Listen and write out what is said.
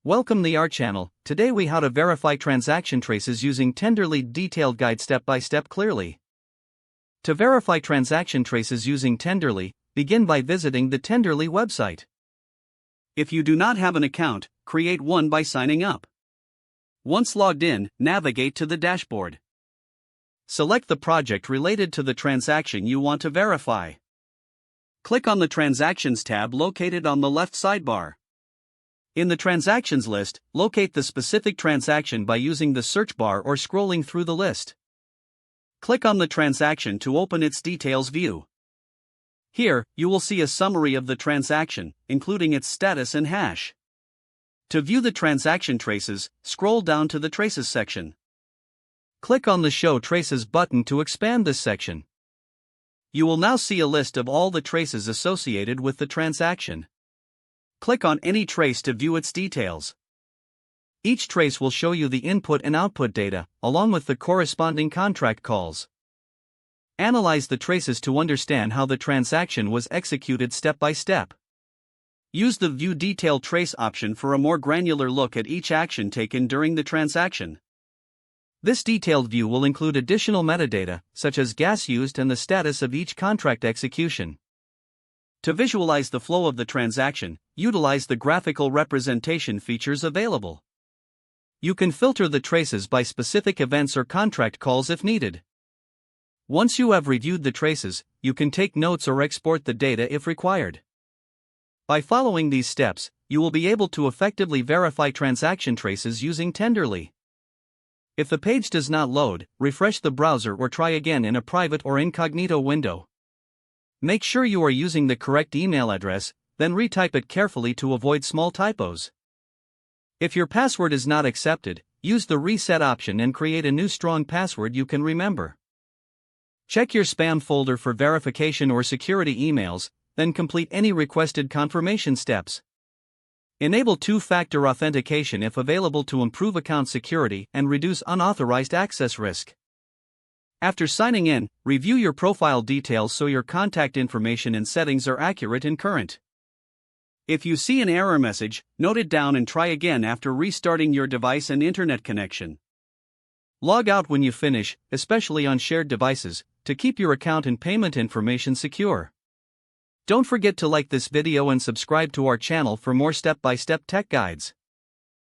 Welcome to our channel. Today we how to verify transaction traces using Tenderly detailed guide step by step clearly. To verify transaction traces using Tenderly, begin by visiting the Tenderly website. If you do not have an account, create one by signing up. Once logged in, navigate to the dashboard. Select the project related to the transaction you want to verify. Click on the Transactions tab located on the left sidebar. In the Transactions list, locate the specific transaction by using the search bar or scrolling through the list. Click on the transaction to open its details view. Here, you will see a summary of the transaction, including its status and hash. To view the transaction traces, scroll down to the Traces section. Click on the Show Traces button to expand this section. You will now see a list of all the traces associated with the transaction. Click on any trace to view its details. Each trace will show you the input and output data, along with the corresponding contract calls. Analyze the traces to understand how the transaction was executed step by step. Use the View Detail Trace option for a more granular look at each action taken during the transaction. This detailed view will include additional metadata, such as gas used and the status of each contract execution. To visualize the flow of the transaction, utilize the graphical representation features available. You can filter the traces by specific events or contract calls if needed. Once you have reviewed the traces, you can take notes or export the data if required. By following these steps, you will be able to effectively verify transaction traces using Tenderly. If the page does not load, refresh the browser or try again in a private or incognito window. Make sure you are using the correct email address, then retype it carefully to avoid small typos. If your password is not accepted, use the reset option and create a new strong password you can remember. Check your spam folder for verification or security emails, then complete any requested confirmation steps. Enable two-factor authentication if available to improve account security and reduce unauthorized access risk. After signing in, review your profile details so your contact information and settings are accurate and current. If you see an error message, note it down and try again after restarting your device and internet connection. Log out when you finish, especially on shared devices, to keep your account and payment information secure. Don't forget to like this video and subscribe to our channel for more step-by-step tech guides.